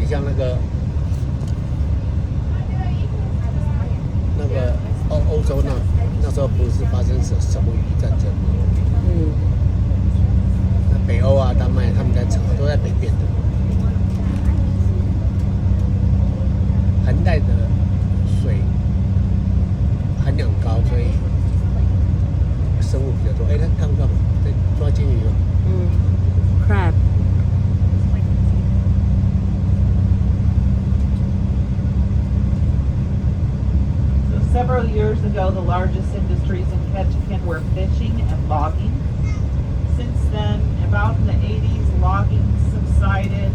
像那个欧洲那时候不是发生什么鱼战争吗？嗯，那北欧啊、丹麦他们在吵，都在北边的。寒带的水含量高，所以生物比较多。哎，他们干嘛？在抓金鱼吗？嗯，crab。Several years ago, the largest industries in Ketchikan were fishing and logging. Since then, about in the 80s, logging subsided